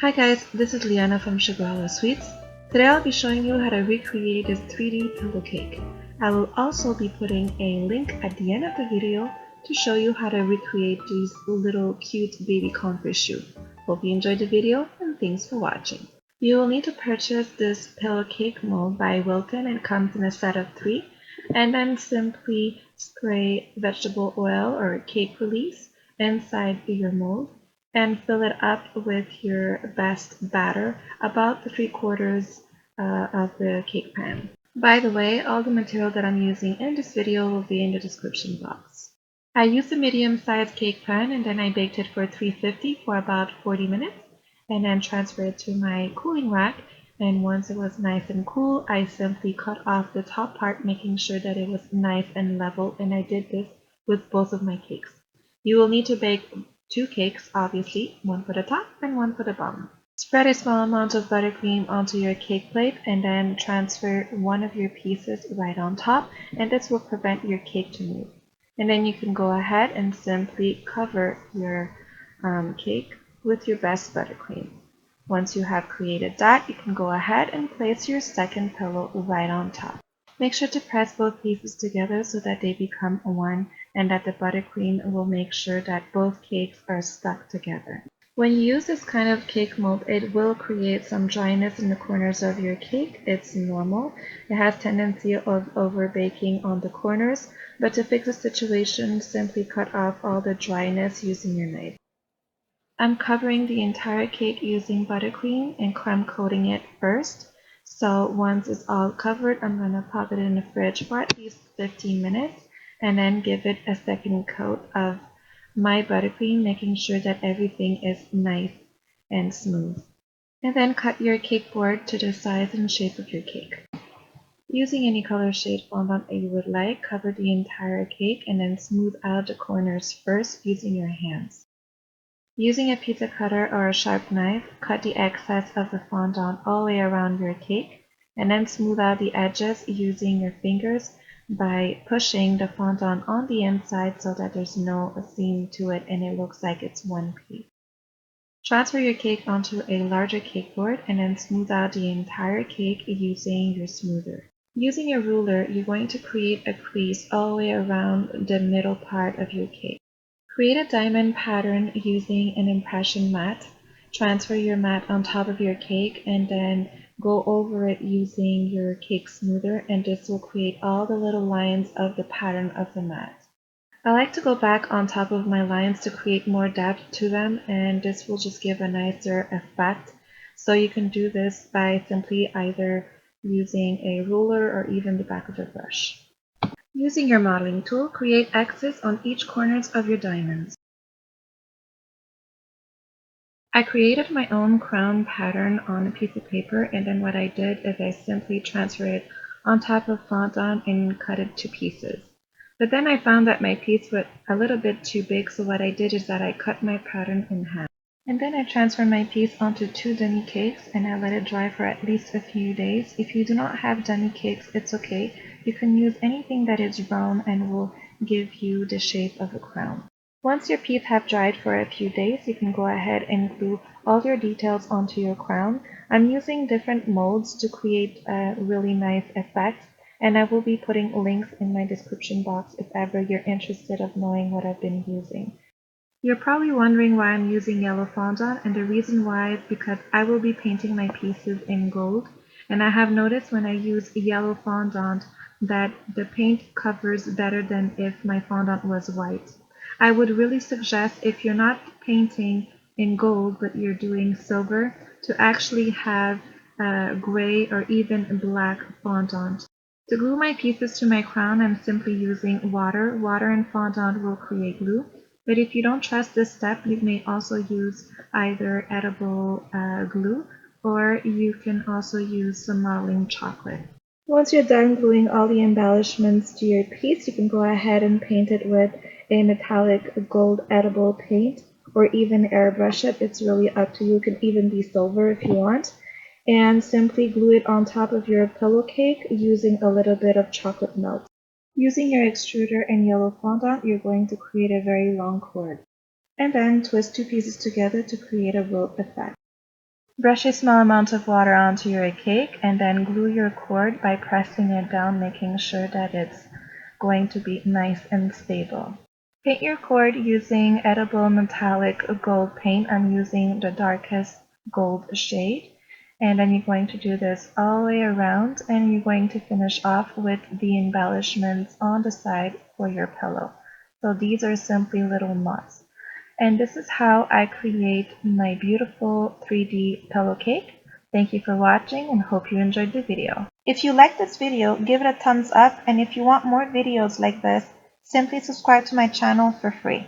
Hi guys, this is Liliana from Sugarella Sweets. Today I'll be showing you how to recreate this 3D pillow cake. I will also be putting a link at the end of the video to show you how to recreate these little cute baby converse shoes. Hope you enjoyed the video and thanks for watching. You will need to purchase this pillow cake mold by Wilton. It comes in a set of 3, and then simply spray vegetable oil or cake release inside your mold and fill it up with your best batter, about the 3/4 of the cake pan. By the way, all the material that I'm using in this video will be in the description box. I used a medium-sized cake pan and then I baked it for 350 for about 40 minutes and then transferred it to my cooling rack. And once it was nice and cool, I simply cut off the top part, making sure that it was nice and level, and I did this with both of my cakes. You will need to bake 2 cakes, obviously, one for the top and one for the bottom. Spread a small amount of buttercream onto your cake plate and then transfer one of your pieces right on top, and this will prevent your cake to move. And then you can go ahead and simply cover your cake with your best buttercream. Once you have created that, you can go ahead and place your second pillow right on top. Make sure to press both pieces together so that they become one and that the buttercream will make sure that both cakes are stuck together. When you use this kind of cake mold, it will create some dryness in the corners of your cake. It's normal. It has tendency of over baking on the corners, but to fix the situation, simply cut off all the dryness using your knife. I'm covering the entire cake using buttercream and crumb coating it first. So once it's all covered, I'm going to pop it in the fridge for at least 15 minutes and then give it a second coat of my buttercream, making sure that everything is nice and smooth. And then cut your cake board to the size and shape of your cake. Using any color shade fondant that you would like, cover the entire cake and then smooth out the corners first using your hands. Using a pizza cutter or a sharp knife, cut the excess of the fondant all the way around your cake, and then smooth out the edges using your fingers by pushing the fondant on the inside so that there's no seam to it and it looks like it's one piece. Transfer your cake onto a larger cake board and then smooth out the entire cake using your smoother. Using a ruler, you're going to create a crease all the way around the middle part of your cake. Create a diamond pattern using an impression mat. Transfer your mat on top of your cake and then go over it using your cake smoother, and this will create all the little lines of the pattern of the mat. I like to go back on top of my lines to create more depth to them, and this will just give a nicer effect. So you can do this by simply either using a ruler or even the back of a brush. Using your modeling tool, create X's on each corners of your diamonds. I created my own crown pattern on a piece of paper, and then what I did is I simply transferred it on top of fondant and cut it to pieces. But then I found that my piece was a little bit too big, so what I did is that I cut my pattern in half. And then I transferred my piece onto 2 dummy cakes and I let it dry for at least a few days. If you do not have dummy cakes, it's okay. You can use anything that is round and will give you the shape of a crown. Once your piece have dried for a few days, you can go ahead and glue all your details onto your crown. I'm using different molds to create a really nice effect, and I will be putting links in my description box if ever you're interested of knowing what I've been using. You're probably wondering why I'm using yellow fondant, and the reason why is because I will be painting my pieces in gold, and I have noticed when I use yellow fondant that the paint covers better than if my fondant was white. I would really suggest, if you're not painting in gold but you're doing silver, to actually have gray or even black fondant. To glue my pieces to my crown, I'm simply using water. Water and fondant will create glue. But if you don't trust this step, you may also use either edible glue, or you can also use some modeling chocolate. Once you're done gluing all the embellishments to your piece, you can go ahead and paint it with a metallic gold edible paint, or even airbrush it. It's really up to you. It can even be silver if you want. And simply glue it on top of your pillow cake using a little bit of chocolate melt. Using your extruder and yellow fondant, you're going to create a very long cord. And then twist 2 pieces together to create a rope effect. Brush a small amount of water onto your cake and then glue your cord by pressing it down, making sure that it's going to be nice and stable. Paint your cord using edible metallic gold paint. I'm using the darkest gold shade. And then you're going to do this all the way around, and you're going to finish off with the embellishments on the side for your pillow. So these are simply little knots. And this is how I create my beautiful 3D pillow cake. Thank you for watching and hope you enjoyed the video. If you like this video, give it a thumbs up, and if you want more videos like this, simply subscribe to my channel for free.